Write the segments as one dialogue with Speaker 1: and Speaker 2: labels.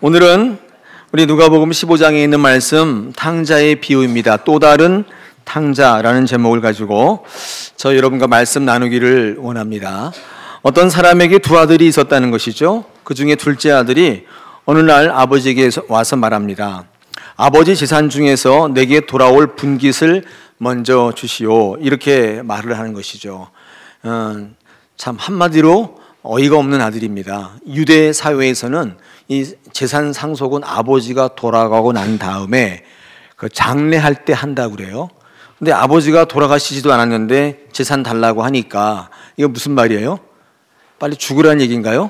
Speaker 1: 오늘은 우리 누가복음 15장에 있는 말씀 탕자의 비유입니다. 또 다른 탕자라는 제목을 가지고 저 여러분과 말씀 나누기를 원합니다. 어떤 사람에게 두 아들이 있었다는 것이죠. 그 중에 둘째 아들이 어느 날 아버지에게 와서 말합니다. 아버지 재산 중에서 내게 돌아올 분깃을 먼저 주시오. 이렇게 말을 하는 것이죠. 참 한마디로 어이가 없는 아들입니다. 유대 사회에서는 이 재산 상속은 아버지가 돌아가고 난 다음에 그 장례할 때 한다고 그래요. 근데 아버지가 돌아가시지도 않았는데 재산 달라고 하니까 이거 무슨 말이에요? 빨리 죽으라는 얘기인가요?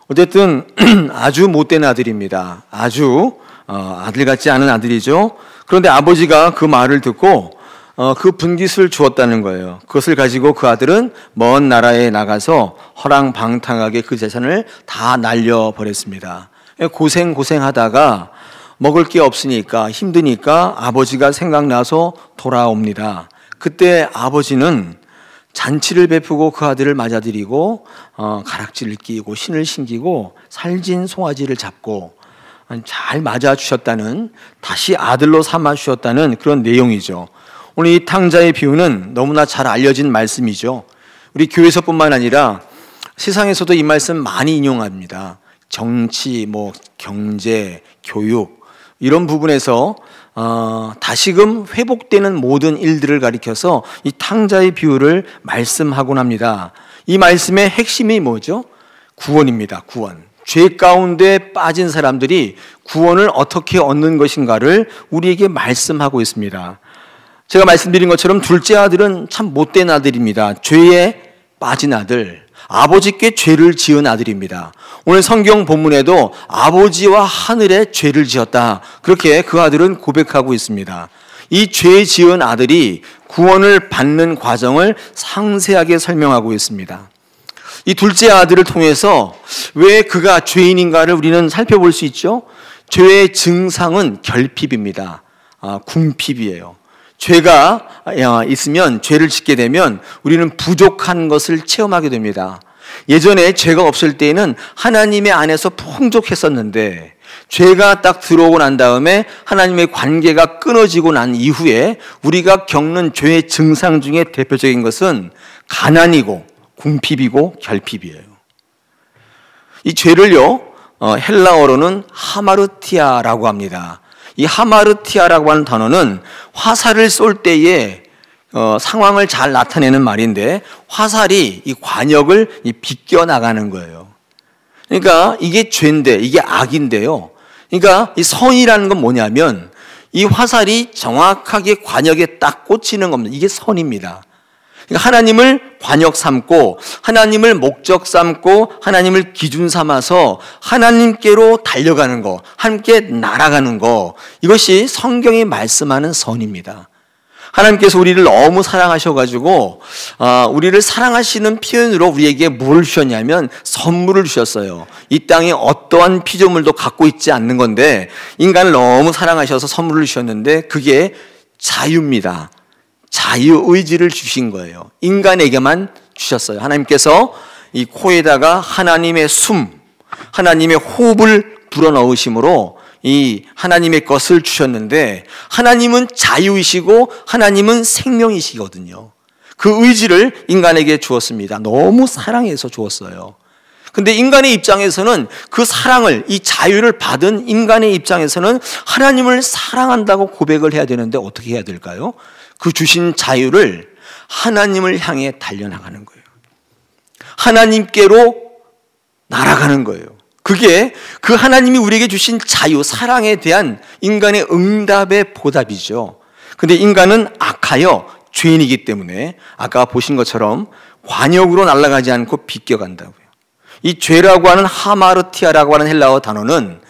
Speaker 1: 어쨌든 아주 못된 아들입니다. 아주 아들 같지 않은 아들이죠. 그런데 아버지가 그 말을 듣고 그 분깃을 주었다는 거예요. 그것을 가지고 그 아들은 먼 나라에 나가서 허랑방탕하게 그 재산을 다 날려버렸습니다. 고생하다가 먹을 게 없으니까 힘드니까 아버지가 생각나서 돌아옵니다. 그때 아버지는 잔치를 베푸고 그 아들을 맞아들이고 가락지를 끼고 신을 신기고 살진 송아지를 잡고 잘 맞아주셨다는, 다시 아들로 삼아주셨다는 그런 내용이죠. 오늘 이 탕자의 비유는 너무나 잘 알려진 말씀이죠. 우리 교회에서뿐만 아니라 세상에서도 이 말씀 많이 인용합니다. 정치, 경제, 교육 이런 부분에서 다시금 회복되는 모든 일들을 가리켜서 이 탕자의 비유를 말씀하곤 합니다. 이 말씀의 핵심이 뭐죠? 구원입니다. 구원. 죄 가운데 빠진 사람들이 구원을 어떻게 얻는 것인가를 우리에게 말씀하고 있습니다. 제가 말씀드린 것처럼 둘째 아들은 참 못된 아들입니다. 죄에 빠진 아들, 아버지께 죄를 지은 아들입니다. 오늘 성경 본문에도 아버지와 하늘에 죄를 지었다, 그렇게 그 아들은 고백하고 있습니다. 이 죄 지은 아들이 구원을 받는 과정을 상세하게 설명하고 있습니다. 이 둘째 아들을 통해서 왜 그가 죄인인가를 우리는 살펴볼 수 있죠. 죄의 증상은 결핍입니다. 궁핍이에요. 죄가 있으면, 죄를 짓게 되면 우리는 부족한 것을 체험하게 됩니다. 예전에 죄가 없을 때에는 하나님의 안에서 풍족했었는데 죄가 딱 들어오고 난 다음에 하나님의 관계가 끊어지고 난 이후에 우리가 겪는 죄의 증상 중에 대표적인 것은 가난이고 궁핍이고 결핍이에요. 이 죄를요, 헬라어로는 하마르티아라고 합니다. 이 하마르티아라고 하는 단어는 화살을 쏠 때에 상황을 잘 나타내는 말인데, 화살이 이 관역을 비껴 나가는 거예요. 그러니까 이게 죄인데, 이게 악인데요. 그러니까 이 선이라는 건 뭐냐면 이 화살이 정확하게 관역에 딱 꽂히는 겁니다. 이게 선입니다. 그러니까 하나님을 관역 삼고 하나님을 목적 삼고 하나님을 기준 삼아서 하나님께로 달려가는 거, 함께 날아가는 거, 이것이 성경이 말씀하는 선입니다. 하나님께서 우리를 너무 사랑하셔가지고 우리를 사랑하시는 표현으로 우리에게 뭘 주셨냐면 선물을 주셨어요. 이 땅에 어떠한 피조물도 갖고 있지 않는 건데 인간을 너무 사랑하셔서 선물을 주셨는데 그게 자유입니다. 자유의지를 주신 거예요. 인간에게만 주셨어요. 하나님께서 이 코에다가 하나님의 숨, 하나님의 호흡을 불어넣으심으로 이 하나님의 것을 주셨는데, 하나님은 자유이시고 하나님은 생명이시거든요. 그 의지를 인간에게 주었습니다. 너무 사랑해서 주었어요. 근데 인간의 입장에서는 그 사랑을, 이 자유를 받은 인간의 입장에서는 하나님을 사랑한다고 고백을 해야 되는데 어떻게 해야 될까요? 그 주신 자유를 하나님을 향해 달려나가는 거예요. 하나님께로 날아가는 거예요. 그게 그 하나님이 우리에게 주신 자유, 사랑에 대한 인간의 응답의 보답이죠. 근데 인간은 악하여 죄인이기 때문에 아까 보신 것처럼 관역으로 날아가지 않고 비껴간다고요. 이 죄라고 하는 하마르티아라고 하는 헬라어 단어는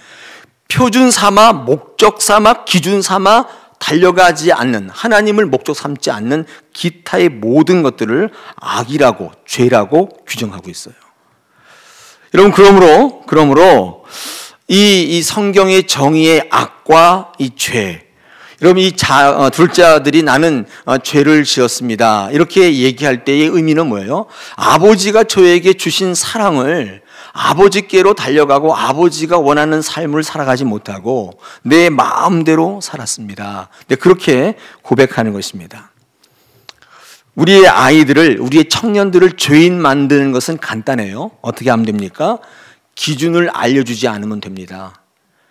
Speaker 1: 표준 삼아, 목적 삼아, 기준 삼아 달려가지 않는, 하나님을 목적 삼지 않는 기타의 모든 것들을 악이라고, 죄라고 규정하고 있어요. 여러분, 그러므로 이 성경의 정의의 악과 이 죄, 여러분 이 둘째 아들이 나는 죄를 지었습니다, 이렇게 얘기할 때의 의미는 뭐예요? 아버지가 저에게 주신 사랑을 아버지께로 달려가고 아버지가 원하는 삶을 살아가지 못하고 내 마음대로 살았습니다. 네, 그렇게 고백하는 것입니다. 우리의 아이들을, 우리의 청년들을 죄인 만드는 것은 간단해요. 어떻게 하면 됩니까? 기준을 알려주지 않으면 됩니다.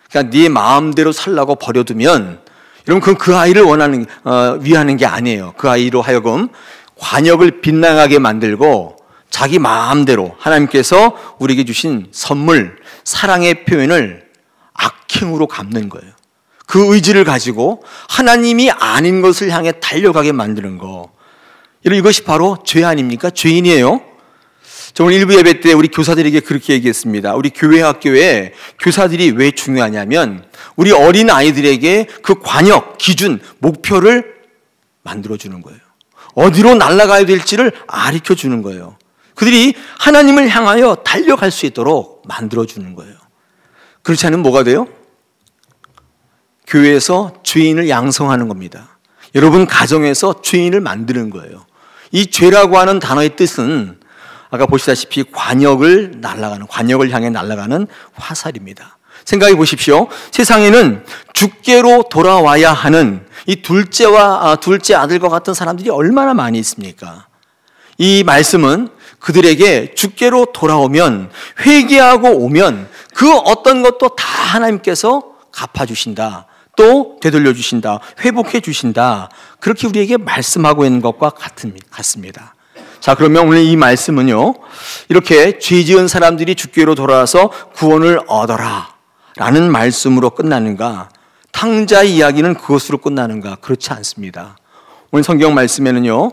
Speaker 1: 그러니까 네 마음대로 살라고 버려두면 여러분 그 아이를 위하는 게 아니에요. 그 아이로 하여금 관역을 빗나가게 만들고 자기 마음대로 하나님께서 우리에게 주신 선물, 사랑의 표현을 악행으로 갚는 거예요. 그 의지를 가지고 하나님이 아닌 것을 향해 달려가게 만드는 거. 이것이 바로 죄 아닙니까? 죄인이에요. 저 오늘 일부 예배 때 우리 교사들에게 그렇게 얘기했습니다. 우리 교회 학교에 교사들이 왜 중요하냐면 우리 어린 아이들에게 그 관역, 기준, 목표를 만들어주는 거예요. 어디로 날아가야 될지를 가르쳐주는 거예요. 그들이 하나님을 향하여 달려갈 수 있도록 만들어주는 거예요. 그렇지 않으면 뭐가 돼요? 교회에서 죄인을 양성하는 겁니다. 여러분 가정에서 죄인을 만드는 거예요. 이 죄라고 하는 단어의 뜻은 아까 보시다시피 관역을 향해 날아가는 화살입니다. 생각해 보십시오. 세상에는 주께로 돌아와야 하는 이 둘째 아들과 같은 사람들이 얼마나 많이 있습니까? 이 말씀은 그들에게 주께로 돌아오면, 회개하고 오면 그 어떤 것도 다 하나님께서 갚아주신다, 또 되돌려 주신다, 회복해 주신다, 그렇게 우리에게 말씀하고 있는 것과 같습니다. 자, 그러면 오늘 이 말씀은요, 이렇게 죄 지은 사람들이 주께로 돌아와서 구원을 얻어라 라는 말씀으로 끝나는가, 탕자의 이야기는 그것으로 끝나는가? 그렇지 않습니다. 오늘 성경 말씀에는요,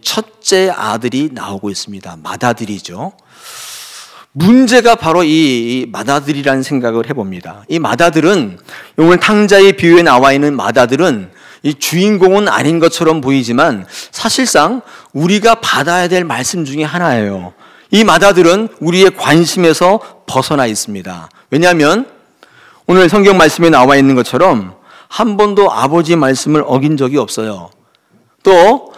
Speaker 1: 첫째 아들이 나오고 있습니다. 맏아들이죠. 문제가 바로 이 맏아들이라는 생각을 해봅니다. 이 맏아들은, 오늘 탕자의 비유에 나와 있는 맏아들은 이 주인공은 아닌 것처럼 보이지만 사실상 우리가 받아야 될 말씀 중에 하나예요. 이 맏아들은 우리의 관심에서 벗어나 있습니다. 왜냐하면 오늘 성경 말씀에 나와 있는 것처럼 한 번도 아버지 말씀을 어긴 적이 없어요. 또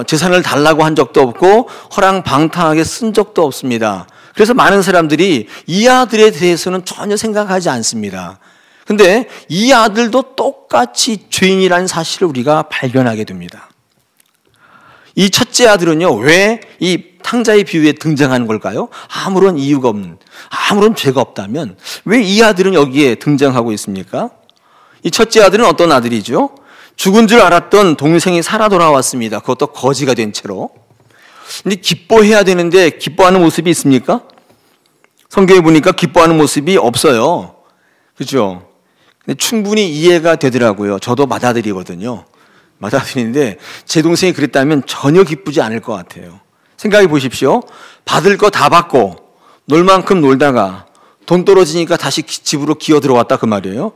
Speaker 1: 재산을 달라고 한 적도 없고 허랑방탕하게 쓴 적도 없습니다. 그래서 많은 사람들이 이 아들에 대해서는 전혀 생각하지 않습니다. 근데 이 아들도 똑같이 죄인이라는 사실을 우리가 발견하게 됩니다. 이 첫째 아들은요, 왜 이 탕자의 비유에 등장하는 걸까요? 아무런 이유가 없는, 아무런 죄가 없다면 왜 이 아들은 여기에 등장하고 있습니까? 이 첫째 아들은 어떤 아들이죠? 죽은 줄 알았던 동생이 살아 돌아왔습니다. 그것도 거지가 된 채로. 근데 기뻐해야 되는데 기뻐하는 모습이 있습니까? 성경에 보니까 기뻐하는 모습이 없어요. 그렇죠? 근데 충분히 이해가 되더라고요. 저도 맏아들이거든요. 맏아들인데 제 동생이 그랬다면 전혀 기쁘지 않을 것 같아요. 생각해 보십시오. 받을 거 다 받고 놀 만큼 놀다가 돈 떨어지니까 다시 집으로 기어 들어왔다 그 말이에요.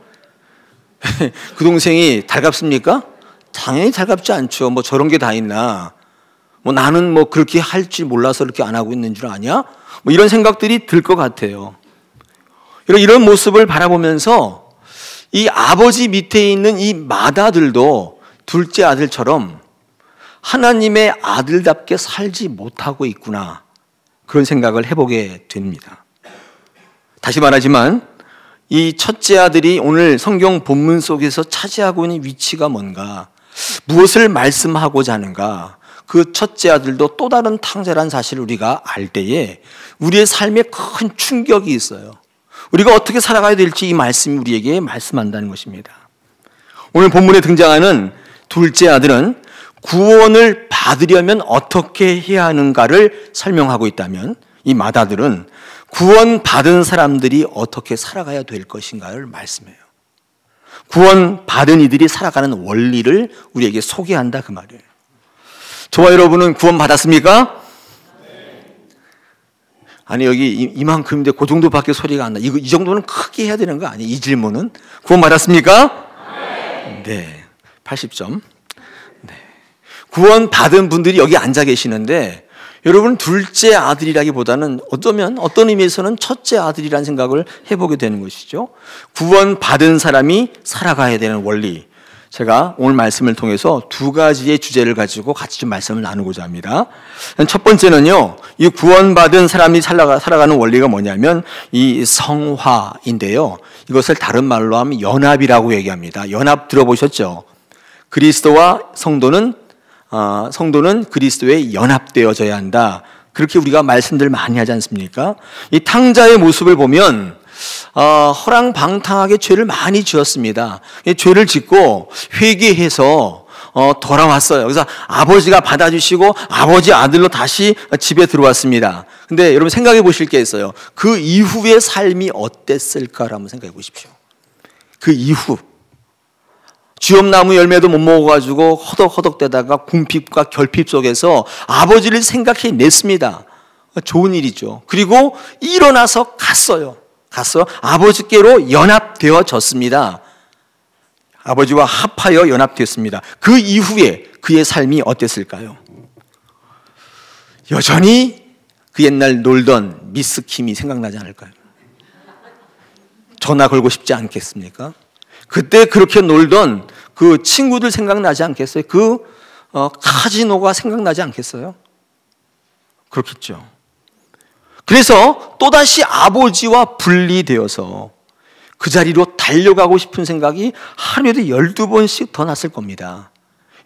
Speaker 1: 그 동생이 달갑습니까? 당연히 달갑지 않죠. 뭐 저런 게 다 있나? 뭐 나는 뭐 그렇게 할 줄 몰라서 그렇게 안 하고 있는 줄 아냐? 뭐 이런 생각들이 들 것 같아요. 이런 모습을 바라보면서 이 아버지 밑에 있는 이 맏아들도 둘째 아들처럼 하나님의 아들답게 살지 못하고 있구나, 그런 생각을 해보게 됩니다. 다시 말하지만 이 첫째 아들이 오늘 성경 본문 속에서 차지하고 있는 위치가 뭔가, 무엇을 말씀하고자 하는가, 그 첫째 아들도 또 다른 탕자라는 사실을 우리가 알 때에 우리의 삶에 큰 충격이 있어요. 우리가 어떻게 살아가야 될지 이 말씀이 우리에게 말씀한다는 것입니다. 오늘 본문에 등장하는 둘째 아들은 구원을 받으려면 어떻게 해야 하는가를 설명하고 있다면, 이 맏아들은 구원받은 사람들이 어떻게 살아가야 될 것인가를 말씀해요. 구원받은 이들이 살아가는 원리를 우리에게 소개한다 그 말이에요. 저와 여러분은 구원받았습니까? 아니 여기 이만큼인데 그 정도밖에 소리가 안 나. 이 정도는 크게 해야 되는 거 아니에요? 이 질문은. 구원받았습니까? 네. 80점. 네. 구원받은 분들이 여기 앉아 계시는데 여러분 둘째 아들이라기보다는 어떤 의미에서는 첫째 아들이라는 생각을 해보게 되는 것이죠. 구원받은 사람이 살아가야 되는 원리, 제가 오늘 말씀을 통해서 두 가지의 주제를 가지고 같이 좀 말씀을 나누고자 합니다. 첫 번째는요, 이 구원받은 사람이 살아가는 원리가 뭐냐면 이 성화인데요. 이것을 다른 말로 하면 연합이라고 얘기합니다. 연합 들어보셨죠? 그리스도와 성도는 그리스도에 연합되어져야 한다. 그렇게 우리가 말씀들 많이 하지 않습니까? 이 탕자의 모습을 보면 허랑방탕하게 죄를 많이 지었습니다. 죄를 짓고 회개해서 돌아왔어요. 그래서 아버지가 받아주시고 아버지 아들로 다시 집에 들어왔습니다. 근데 여러분 생각해 보실 게 있어요. 그 이후의 삶이 어땠을까를 한번 생각해 보십시오. 그 이후 쥐엄나무 열매도 못 먹어가지고 허덕허덕대다가 궁핍과 결핍 속에서 아버지를 생각해 냈습니다. 좋은 일이죠. 그리고 일어나서 갔어요. 아버지께로 연합되어졌습니다. 아버지와 합하여 연합되었습니다. 그 이후에 그의 삶이 어땠을까요? 여전히 그 옛날 놀던 미스 킴이 생각나지 않을까요? 전화 걸고 싶지 않겠습니까? 그때 그렇게 놀던 그 친구들 생각나지 않겠어요? 그 카지노가 생각나지 않겠어요? 그렇겠죠. 그래서 또다시 아버지와 분리되어서 그 자리로 달려가고 싶은 생각이 하루에도 12번씩 더 났을 겁니다.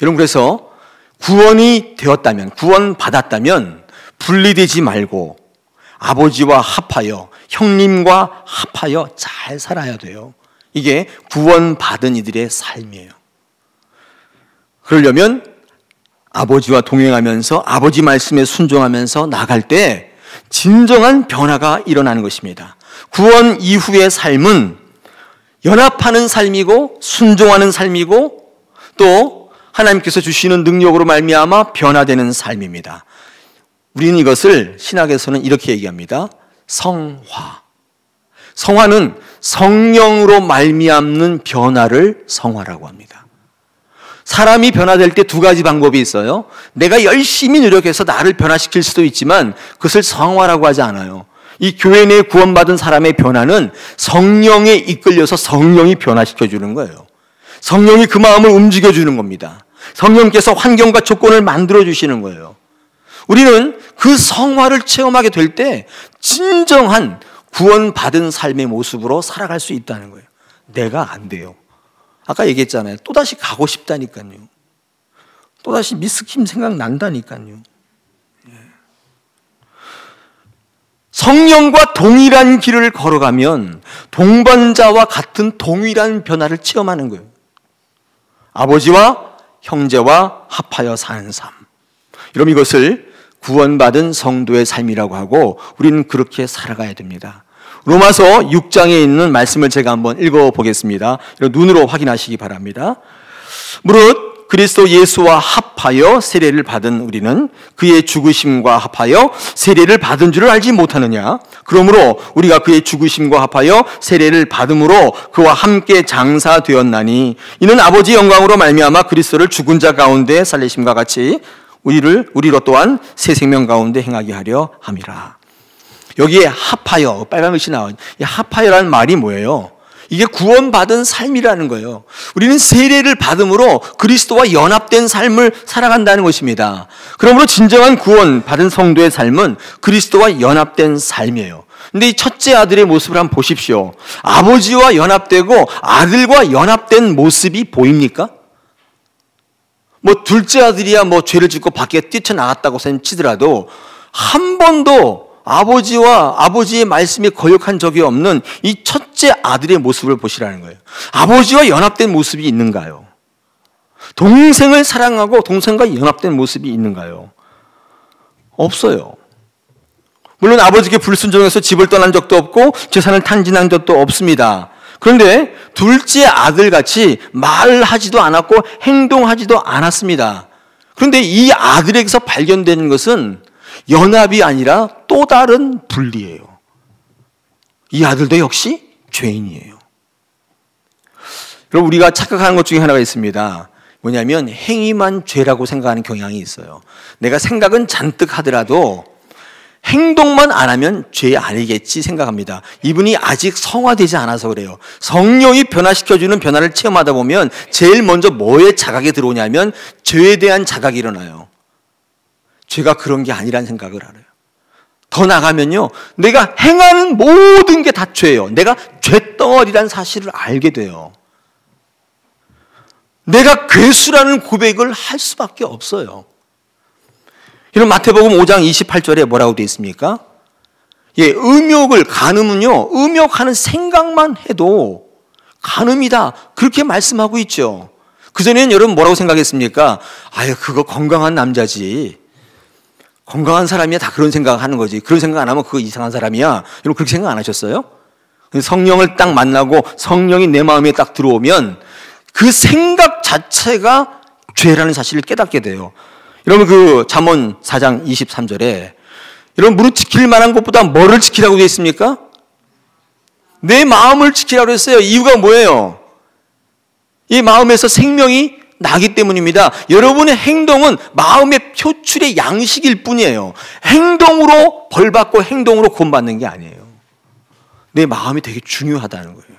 Speaker 1: 여러분, 그래서 구원이 되었다면, 구원받았다면 분리되지 말고 아버지와 합하여, 형님과 합하여 잘 살아야 돼요. 이게 구원받은 이들의 삶이에요. 그러려면 아버지와 동행하면서 아버지 말씀에 순종하면서 나갈 때 진정한 변화가 일어나는 것입니다. 구원 이후의 삶은 연합하는 삶이고 순종하는 삶이고 또 하나님께서 주시는 능력으로 말미암아 변화되는 삶입니다. 우리는 이것을 신학에서는 이렇게 얘기합니다. 성화. 성화는 성령으로 말미암는 변화를 성화라고 합니다. 사람이 변화될 때 두 가지 방법이 있어요. 내가 열심히 노력해서 나를 변화시킬 수도 있지만 그것을 성화라고 하지 않아요. 이 교회 내에 구원받은 사람의 변화는 성령에 이끌려서 성령이 변화시켜주는 거예요. 성령이 그 마음을 움직여주는 겁니다. 성령께서 환경과 조건을 만들어주시는 거예요. 우리는 그 성화를 체험하게 될 때 진정한 구원받은 삶의 모습으로 살아갈 수 있다는 거예요. 내가 안 돼요. 아까 얘기했잖아요. 또다시 가고 싶다니까요. 또다시 미스킴 생각난다니까요. 성령과 동일한 길을 걸어가면 동반자와 같은 동일한 변화를 체험하는 거예요. 아버지와 형제와 합하여 사는 삶. 여러분, 이것을 구원받은 성도의 삶이라고 하고 우리는 그렇게 살아가야 됩니다. 로마서 6장에 있는 말씀을 제가 한번 읽어보겠습니다. 눈으로 확인하시기 바랍니다. 무릇 그리스도 예수와 합하여 세례를 받은 우리는 그의 죽으심과 합하여 세례를 받은 줄을 알지 못하느냐? 그러므로 우리가 그의 죽으심과 합하여 세례를 받음으로 그와 함께 장사되었나니 이는 아버지 영광으로 말미암아 그리스도를 죽은 자 가운데 살리심과 같이 우리로 또한 새 생명 가운데 행하게 하려 함이라. 여기에 합하여, 빨간 글씨 나온 이 합하여라는 말이 뭐예요? 이게 구원받은 삶이라는 거예요. 우리는 세례를 받음으로 그리스도와 연합된 삶을 살아간다는 것입니다. 그러므로 진정한 구원받은 성도의 삶은 그리스도와 연합된 삶이에요. 근데 이 첫째 아들의 모습을 한번 보십시오. 아버지와 연합되고 아들과 연합된 모습이 보입니까? 둘째 아들이야 죄를 짓고 밖에 뛰쳐나갔다고 치더라도 한 번도 아버지의 말씀에 거역한 적이 없는 이 첫째 아들의 모습을 보시라는 거예요. 아버지와 연합된 모습이 있는가요? 동생을 사랑하고 동생과 연합된 모습이 있는가요? 없어요. 물론 아버지께 불순종해서 집을 떠난 적도 없고 재산을 탕진한 적도 없습니다. 그런데 둘째 아들같이 말하지도 않았고 행동하지도 않았습니다. 그런데 이 아들에게서 발견되는 것은 연합이 아니라 또 다른 분리예요. 이 아들도 역시 죄인이에요. 그럼 우리가 착각하는 것 중에 하나가 있습니다. 뭐냐면 행위만 죄라고 생각하는 경향이 있어요. 내가 생각은 잔뜩 하더라도 행동만 안 하면 죄 아니겠지 생각합니다. 이분이 아직 성화되지 않아서 그래요. 성령이 변화시켜주는 변화를 체험하다 보면 제일 먼저 뭐에 자각이 들어오냐면 죄에 대한 자각이 일어나요. 죄가 그런 게 아니란 생각을 알아요. 더 나가면요, 내가 행하는 모든 게 다 죄예요. 내가 죄덩어리란 사실을 알게 돼요. 내가 괴수라는 고백을 할 수밖에 없어요. 이런 마태복음 5장 28절에 뭐라고 되어 있습니까? 음욕을, 간음은요, 음욕하는 생각만 해도 간음이다, 그렇게 말씀하고 있죠. 그전에는 여러분 뭐라고 생각했습니까? 아유, 그거 건강한 남자지, 건강한 사람이야, 다 그런 생각하는 거지, 그런 생각 안 하면 그거 이상한 사람이야, 여러분 그렇게 생각 안 하셨어요? 성령을 딱 만나고 성령이 내 마음에 딱 들어오면 그 생각 자체가 죄라는 사실을 깨닫게 돼요. 여러분 그 잠언 4장 23절에 여러분 무릇 지킬 만한 것보다 뭐를 지키라고 되어 있습니까? 내 마음을 지키라고 했어요. 이유가 뭐예요? 이 마음에서 생명이 나기 때문입니다. 여러분의 행동은 마음의 표출의 양식일 뿐이에요. 행동으로 벌받고 행동으로 구원받는 게 아니에요. 내 마음이 되게 중요하다는 거예요.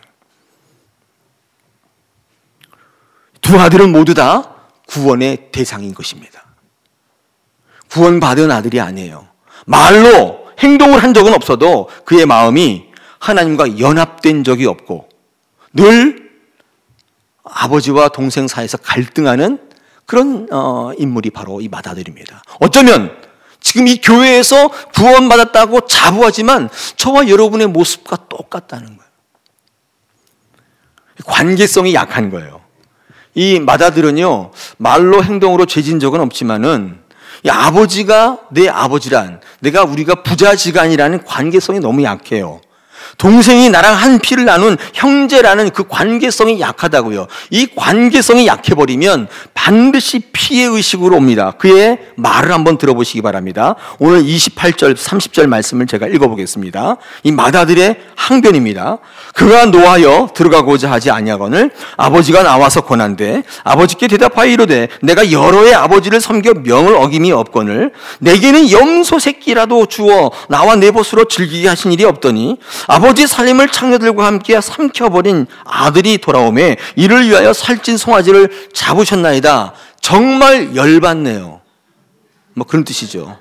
Speaker 1: 두 아들은 모두 다 구원의 대상인 것입니다. 구원받은 아들이 아니에요. 말로 행동을 한 적은 없어도 그의 마음이 하나님과 연합된 적이 없고 늘 아버지와 동생 사이에서 갈등하는 그런 인물이 바로 이 맏아들입니다. 어쩌면 지금 이 교회에서 구원받았다고 자부하지만 저와 여러분의 모습과 똑같다는 거예요. 관계성이 약한 거예요. 이 맏아들은요, 말로 행동으로 죄진 적은 없지만은 이 아버지가 내 아버지란, 우리가 부자지간이라는 관계성이 너무 약해요. 동생이 나랑 한 피를 나눈 형제라는 그 관계성이 약하다고요. 이 관계성이 약해버리면 반드시 피해의식으로 옵니다. 그의 말을 한번 들어보시기 바랍니다. 오늘 28절 30절 말씀을 제가 읽어보겠습니다. 이 맏아들의 항변입니다. 그가 노하여 들어가고자 하지 아니하거늘 아버지가 나와서 권한대 아버지께 대답하여 이르되 내가 여러의 아버지를 섬겨 명을 어김이 없거늘 내게는 염소 새끼라도 주어 나와 내 벗으로 즐기게 하신 일이 없더니 아버지 살림을 창녀들과 함께 삼켜버린 아들이 돌아오매 이를 위하여 살찐 송아지를 잡으셨나이다. 정말 열받네요. 뭐 그런 뜻이죠.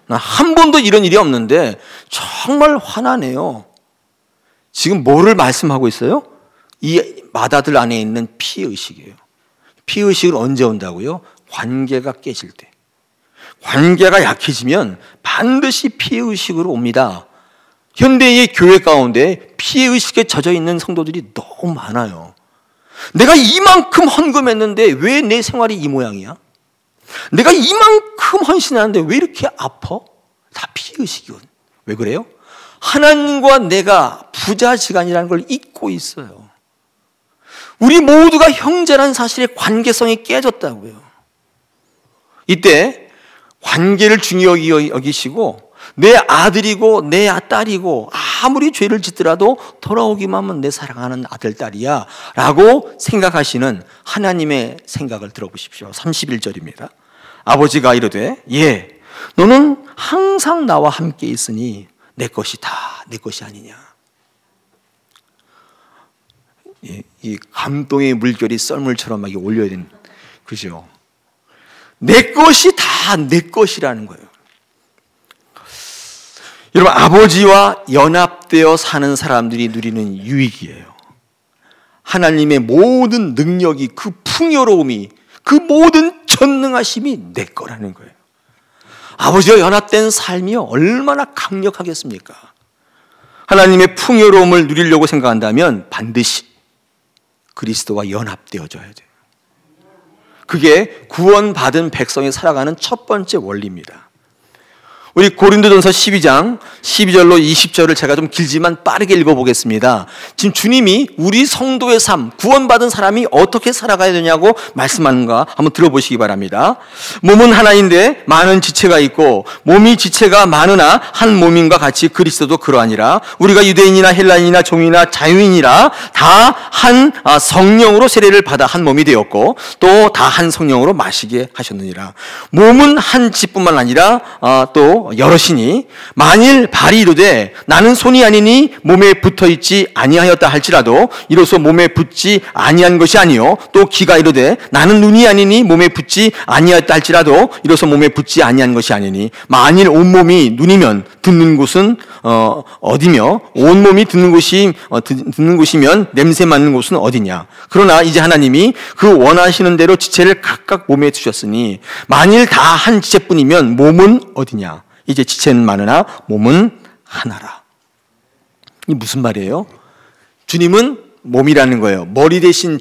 Speaker 1: 한 번도 이런 일이 없는데 정말 화나네요. 지금 뭐를 말씀하고 있어요? 이 맏아들 안에 있는 피해의식이에요. 피해의식은 언제 온다고요? 관계가 깨질 때. 관계가 약해지면 반드시 피해의식으로 옵니다. 현대의 교회 가운데 피해의식에 젖어 있는 성도들이 너무 많아요. 내가 이만큼 헌금했는데 왜 내 생활이 이 모양이야? 내가 이만큼 헌신하는데 왜 이렇게 아파? 다 피해의식이거든. 왜 그래요? 하나님과 내가 부자지간이라는 걸 잊고 있어요. 우리 모두가 형제라는 사실의 관계성이 깨졌다고요. 이때 관계를 중요하게 여기시고 내 아들이고 내 딸이고 아무리 죄를 짓더라도 돌아오기만 하면 내 사랑하는 아들, 딸이야 라고 생각하시는 하나님의 생각을 들어보십시오. 31절입니다. 아버지가 이르되 예, 너는 항상 나와 함께 있으니 내 것이 다 내 것이 아니냐. 이 감동의 물결이 썰물처럼 막 올려야 되는, 그죠? 내 것이 다 내 것이라는 거예요. 여러분, 아버지와 연합되어 사는 사람들이 누리는 유익이에요. 하나님의 모든 능력이, 그 풍요로움이, 그 모든 전능하심이 내 거라는 거예요. 아버지와 연합된 삶이 얼마나 강력하겠습니까? 하나님의 풍요로움을 누리려고 생각한다면 반드시 그리스도와 연합되어져야 돼요. 그게 구원받은 백성이 살아가는 첫 번째 원리입니다. 우리 고린도전서 12장 12절로 20절을 제가 좀 길지만 빠르게 읽어보겠습니다. 지금 주님이 우리 성도의 삶, 구원받은 사람이 어떻게 살아가야 되냐고 말씀하는가 한번 들어보시기 바랍니다. 몸은 하나인데 많은 지체가 있고 몸이 지체가 많으나 한 몸인과 같이 그리스도도 그러하니라. 우리가 유대인이나 헬라인이나 종이나 자유인이라 다 한 성령으로 세례를 받아 한 몸이 되었고 또 다 한 성령으로 마시게 하셨느니라. 몸은 한 지뿐만 아니라 또 또 여럿이니 만일 발이 이르되 나는 손이 아니니 몸에 붙어있지 아니하였다 할지라도 이로써 몸에 붙지 아니한 것이 아니요 또 귀가 이르되 나는 눈이 아니니 몸에 붙지 아니하였다 할지라도 이로써 몸에 붙지 아니한 것이 아니니 만일 온몸이 눈이면 듣는 곳은 어디며 온몸이 듣는 곳이면 냄새 맡는 곳은 어디냐. 그러나 이제 하나님이 그 원하시는 대로 지체를 각각 몸에 두셨으니 만일 다 한 지체뿐이면 몸은 어디냐. 이제 지체는 많으나 몸은 하나라. 이 무슨 말이에요? 주님은 몸이라는 거예요. 머리 대신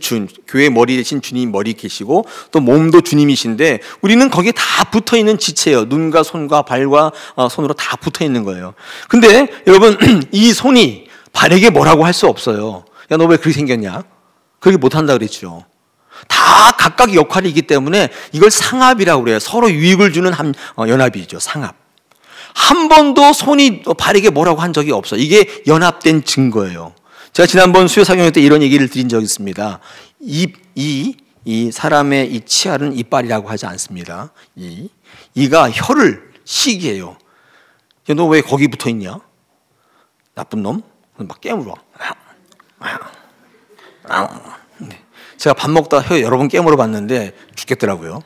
Speaker 1: 교회 머리 대신 주님 머리 계시고 또 몸도 주님이신데 우리는 거기에 다 붙어 있는 지체예요. 눈과 손과 발과 손으로 다 붙어 있는 거예요. 근데 여러분 이 손이 발에게 뭐라고 할 수 없어요. 야, 너 왜 그렇게 생겼냐? 그렇게 못한다 그랬죠. 다 각각 역할이 있기 때문에 이걸 상합이라고 그래요. 서로 유익을 주는 연합이죠. 상합. 한 번도 손이 발에게 뭐라고 한 적이 없어요. 이게 연합된 증거예요. 제가 지난번 수요 사경회 때 이런 얘기를 드린 적이 있습니다. 이 사람의 이 치아는 이빨이라고 하지 않습니다. 이가 혀를 시기해요. 너 왜 거기 붙어 있냐? 나쁜 놈? 막 깨물어. 제가 밥 먹다가 혀 여러 번 깨물어 봤는데 죽겠더라고요.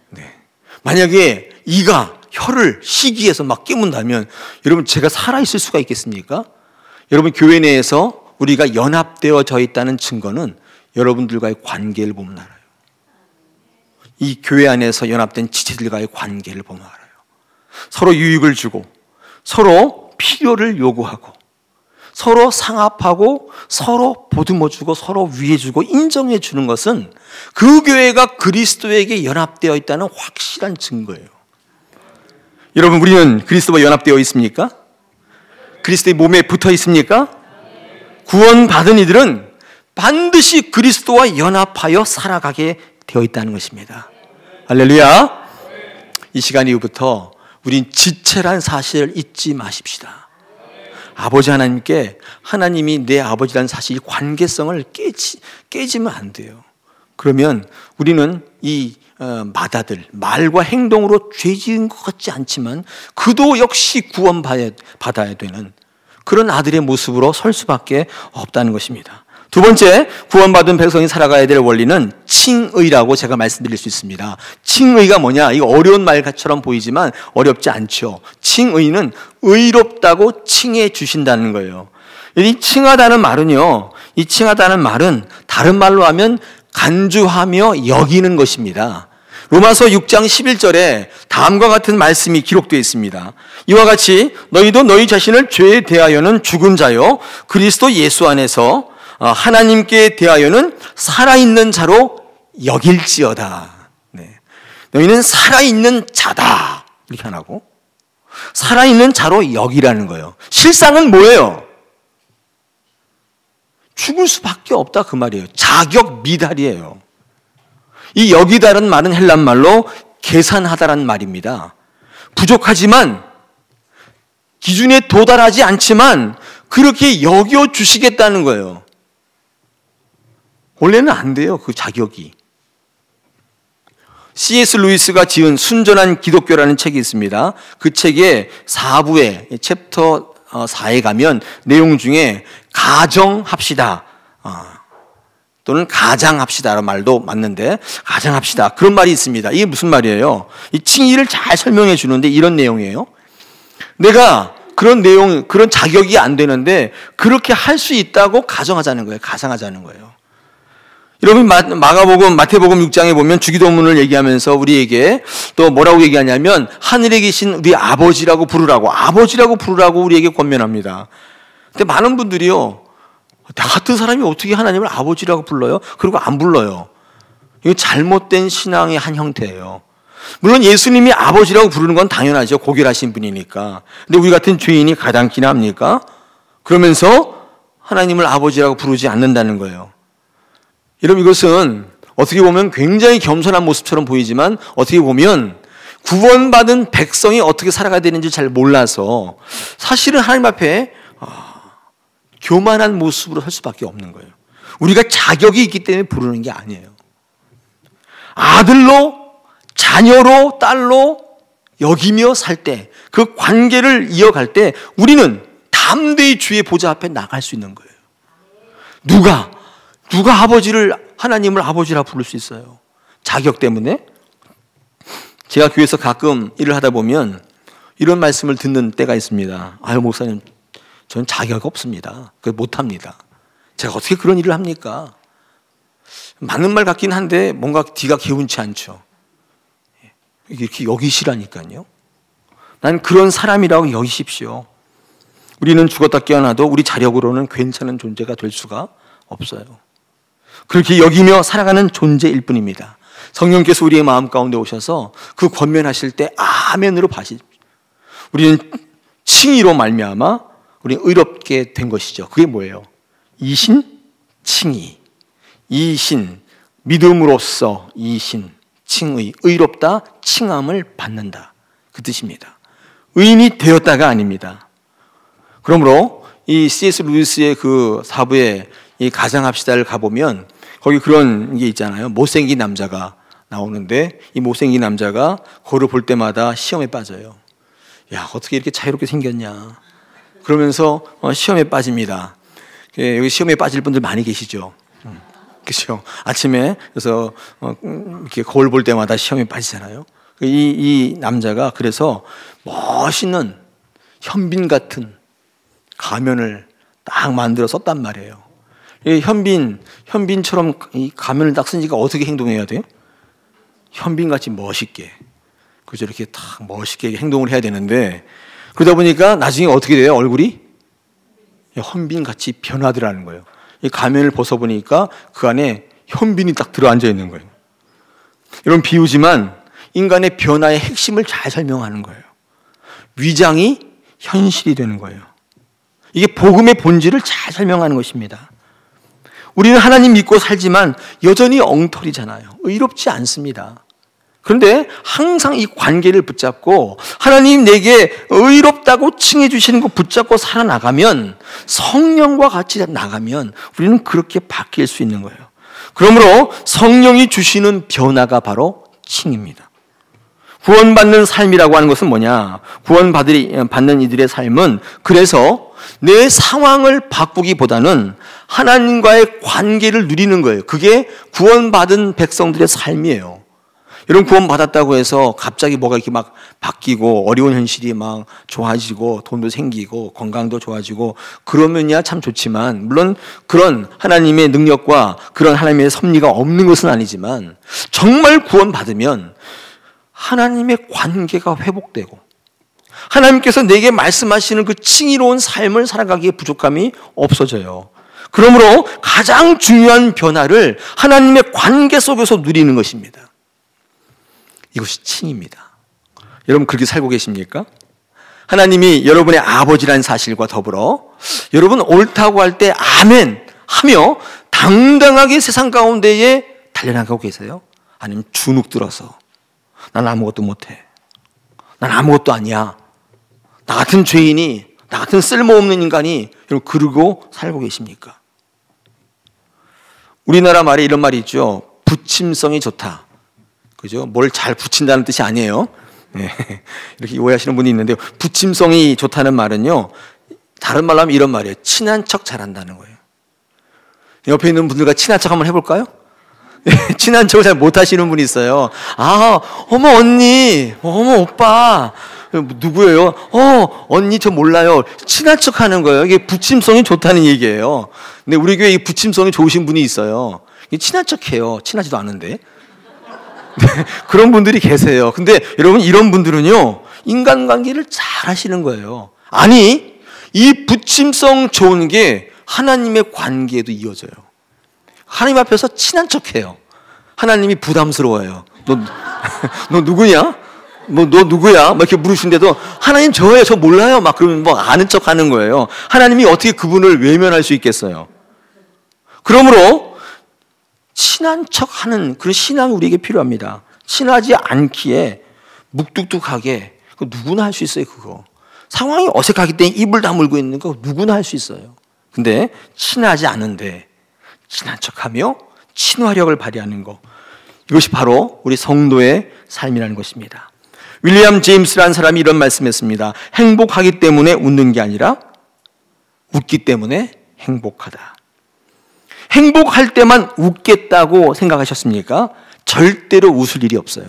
Speaker 1: 네. 만약에 이가 혀를 시기해서 막 깨문다면 여러분 제가 살아있을 수가 있겠습니까? 여러분 교회 내에서 우리가 연합되어져 있다는 증거는 여러분들과의 관계를 보면 알아요. 이 교회 안에서 연합된 지체들과의 관계를 보면 알아요. 서로 유익을 주고 서로 필요를 요구하고 서로 상합하고 서로 보듬어주고 서로 위해주고 인정해주는 것은 그 교회가 그리스도에게 연합되어 있다는 확실한 증거예요. 여러분 우리는 그리스도와 연합되어 있습니까? 그리스도의 몸에 붙어 있습니까? 구원받은 이들은 반드시 그리스도와 연합하여 살아가게 되어 있다는 것입니다. 할렐루야. 이 시간 이후부터 우린 지체란 사실을 잊지 마십시다. 아버지 하나님께 하나님이 내 아버지라는 사실, 이 관계성을 깨지면 안 돼요. 그러면 우리는 이 마다들, 말과 행동으로 죄 지은 것 같지 않지만 그도 역시 구원받아야 되는 그런 아들의 모습으로 설 수밖에 없다는 것입니다. 두 번째, 구원받은 백성이 살아가야 될 원리는 칭의라고 제가 말씀드릴 수 있습니다. 칭의가 뭐냐? 이거 어려운 말처럼 보이지만 어렵지 않죠. 칭의는 의롭다고 칭해 주신다는 거예요. 이 칭하다는 말은요, 이 칭하다는 말은 다른 말로 하면 간주하며 여기는 것입니다. 로마서 6장 11절에 다음과 같은 말씀이 기록되어 있습니다. 이와 같이 너희도 너희 자신을 죄에 대하여는 죽은 자요 그리스도 예수 안에서 하나님께 대하여는 살아있는 자로 여길지어다. 네. 너희는 살아있는 자다. 이렇게 안 하고 살아있는 자로 여기라는 거예요. 실상은 뭐예요? 죽을 수밖에 없다 그 말이에요. 자격 미달이에요. 이 여기다라는 말은 헬란 말로 계산하다라는 말입니다. 부족하지만 기준에 도달하지 않지만 그렇게 여겨주시겠다는 거예요. 원래는 안 돼요, 그 자격이. C.S. 루이스가 지은 순전한 기독교라는 책이 있습니다. 그 책의 4부에 챕터 4에 가면 내용 중에 가정합시다 또는 가장합시다라는 말도 맞는데 가장합시다 그런 말이 있습니다. 이게 무슨 말이에요? 이 칭의를 잘 설명해 주는데 이런 내용이에요. 내가 그런 내용, 그런 자격이 안 되는데 그렇게 할 수 있다고 가정하자는 거예요. 가상하자는 거예요. 여러분 마태복음 6장에 보면 주기도문을 얘기하면서 우리에게 또 뭐라고 얘기하냐면 하늘에 계신 우리 아버지라고 부르라고 우리에게 권면합니다. 근데 많은 분들이요, 나 같은 사람이 어떻게 하나님을 아버지라고 불러요? 그리고 안 불러요. 이거 잘못된 신앙의 한 형태예요. 물론 예수님이 아버지라고 부르는 건 당연하죠. 고결하신 분이니까. 근데 우리 같은 죄인이 가당키나 합니까? 그러면서 하나님을 아버지라고 부르지 않는다는 거예요. 여러분 이것은 어떻게 보면 굉장히 겸손한 모습처럼 보이지만 어떻게 보면 구원받은 백성이 어떻게 살아가야 되는지 잘 몰라서 사실은 하나님 앞에 교만한 모습으로 설 수밖에 없는 거예요. 우리가 자격이 있기 때문에 부르는 게 아니에요. 아들로, 자녀로, 딸로 여기며 살 때, 그 관계를 이어갈 때 우리는 담대히 주의 보좌 앞에 나갈 수 있는 거예요. 누가 하나님을 아버지라 부를 수 있어요? 자격 때문에? 제가 교회에서 가끔 일을 하다 보면 이런 말씀을 듣는 때가 있습니다. 아유, 목사님, 저는 자격 없습니다. 못합니다. 제가 어떻게 그런 일을 합니까? 맞는 말 같긴 한데 뭔가 뒤가 개운치 않죠. 이렇게 여기시라니까요. 난 그런 사람이라고 여기십시오. 우리는 죽었다 깨어나도 우리 자력으로는 괜찮은 존재가 될 수가 없어요. 그렇게 여기며 살아가는 존재일 뿐입니다. 성령께서 우리의 마음 가운데 오셔서 그 권면하실 때 아멘으로 봐십시오. 우리는 칭의로 말미암아 우리는 의롭게 된 것이죠. 그게 뭐예요? 이신, 칭의. 이신, 믿음으로써 이신, 칭의, 의롭다, 칭함을 받는다. 그 뜻입니다. 의인이 되었다가 아닙니다. 그러므로 이 C.S. 루이스의 그 사부의 이 가장합시다를 가보면 거기 그런 게 있잖아요. 못생긴 남자가 나오는데 이 못생긴 남자가 거울을 볼 때마다 시험에 빠져요. 야, 어떻게 이렇게 자유롭게 생겼냐. 그러면서 시험에 빠집니다. 여기 시험에 빠질 분들 많이 계시죠. 그렇죠. 아침에 그래서 이렇게 거울 볼 때마다 시험에 빠지잖아요. 이 남자가 그래서 멋있는 현빈 같은 가면을 딱 만들어 썼단 말이에요. 현빈처럼 이 가면을 딱 쓰니까 어떻게 행동해야 돼요? 현빈같이 멋있게, 그죠? 이렇게 딱 멋있게 행동을 해야 되는데 그러다 보니까 나중에 어떻게 돼요? 얼굴이 현빈같이 변하더라는 거예요. 이 가면을 벗어보니까 그 안에 현빈이 딱 들어앉아 있는 거예요. 이런 비유지만 인간의 변화의 핵심을 잘 설명하는 거예요. 위장이 현실이 되는 거예요. 이게 복음의 본질을 잘 설명하는 것입니다. 우리는 하나님 믿고 살지만 여전히 엉터리잖아요. 의롭지 않습니다. 그런데 항상 이 관계를 붙잡고 하나님 내게 의롭다고 칭해 주시는 거 붙잡고 살아나가면, 성령과 같이 나가면 우리는 그렇게 바뀔 수 있는 거예요. 그러므로 성령이 주시는 변화가 바로 칭입니다. 구원받는 삶이라고 하는 것은 뭐냐? 구원받는 이들의 삶은 그래서 내 상황을 바꾸기보다는 하나님과의 관계를 누리는 거예요. 그게 구원받은 백성들의 삶이에요. 여러분, 구원받았다고 해서 갑자기 뭐가 이렇게 막 바뀌고 어려운 현실이 막 좋아지고 돈도 생기고 건강도 좋아지고 그러면야 참 좋지만, 물론 그런 하나님의 능력과 그런 하나님의 섭리가 없는 것은 아니지만 정말 구원받으면 하나님의 관계가 회복되고 하나님께서 내게 말씀하시는 그 칭의로운 삶을 살아가기에 부족함이 없어져요. 그러므로 가장 중요한 변화를 하나님의 관계 속에서 누리는 것입니다. 이것이 칭입니다. 여러분, 그렇게 살고 계십니까? 하나님이 여러분의 아버지라는 사실과 더불어 여러분 옳다고 할 때 아멘 하며 당당하게 세상 가운데에 달려나가고 계세요? 아니면 주눅 들어서 난 아무것도 못해, 난 아무것도 아니야, 나 같은 죄인이, 나 같은 쓸모없는 인간이, 여러분 그러고 살고 계십니까? 우리나라 말에 이런 말이 있죠. 붙임성이 좋다. 그죠? 뭘 잘 붙인다는 뜻이 아니에요. 네. 이렇게 오해하시는 분이 있는데, 붙임성이 좋다는 말은요, 다른 말로 하면 이런 말이에요. 친한 척 잘한다는 거예요. 옆에 있는 분들과 친한 척 한번 해볼까요? 친한 척을 잘 못하시는 분이 있어요. 아, 어머 언니, 어머 오빠, 누구예요? 언니 저 몰라요. 친한 척 하는 거예요. 이게 붙임성이 좋다는 얘기예요. 근데 우리 교회에 붙임성이 좋으신 분이 있어요. 친한 척 해요. 친하지도 않은데. 그런 분들이 계세요. 근데 여러분, 이런 분들은요, 인간관계를 잘 하시는 거예요. 아니, 이 붙임성 좋은 게 하나님의 관계에도 이어져요. 하나님 앞에서 친한 척해요. 하나님이 부담스러워요. 너 누구냐? 너 누구야? 막 이렇게 물으시는데도 하나님 저예요, 저 몰라요. 막 그러면 뭐 아는 척 하는 거예요. 하나님이 어떻게 그분을 외면할 수 있겠어요? 그러므로 친한 척 하는 그런 신앙이 우리에게 필요합니다. 친하지 않기에 묵뚝뚝하게, 누구나 할 수 있어요, 그거. 상황이 어색하기 때문에 입을 다물고 있는 거 누구나 할 수 있어요. 근데 친하지 않은데 친한 척하며 친화력을 발휘하는 것, 이것이 바로 우리 성도의 삶이라는 것입니다. 윌리엄 제임스라는 사람이 이런 말씀했습니다. 행복하기 때문에 웃는 게 아니라 웃기 때문에 행복하다. 행복할 때만 웃겠다고 생각하셨습니까? 절대로 웃을 일이 없어요.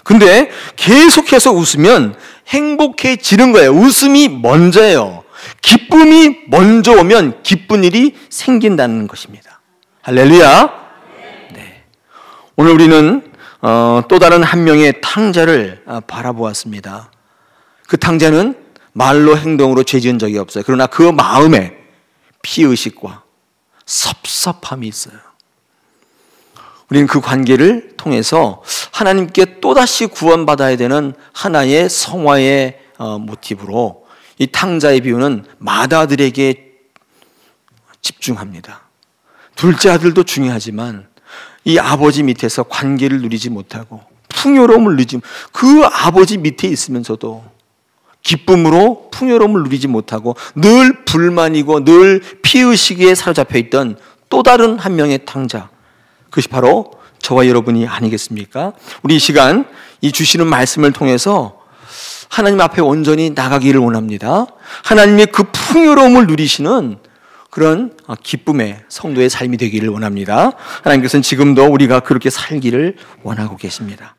Speaker 1: 근데 계속해서 웃으면 행복해지는 거예요. 웃음이 먼저예요. 기쁨이 먼저 오면 기쁜 일이 생긴다는 것입니다. 할렐루야. 네. 오늘 우리는 또 다른 한 명의 탕자를 바라보았습니다. 그 탕자는 말로 행동으로 죄 지은 적이 없어요. 그러나 그 마음에 피의식과 섭섭함이 있어요. 우리는 그 관계를 통해서 하나님께 또다시 구원받아야 되는 하나의 성화의 모티브로 이 탕자의 비유는 맏아들에게 집중합니다. 둘째 아들도 중요하지만 이 아버지 밑에서 관계를 누리지 못하고 풍요로움을 누리지, 그 아버지 밑에 있으면서도 기쁨으로 풍요로움을 누리지 못하고 늘 불만이고 늘 피의식에 사로잡혀 있던 또 다른 한 명의 탕자, 그것이 바로 저와 여러분이 아니겠습니까? 우리 이 시간 이 주시는 말씀을 통해서 하나님 앞에 온전히 나가기를 원합니다. 하나님의 그 풍요로움을 누리시는 그런 기쁨의 성도의 삶이 되기를 원합니다. 하나님께서는 지금도 우리가 그렇게 살기를 원하고 계십니다.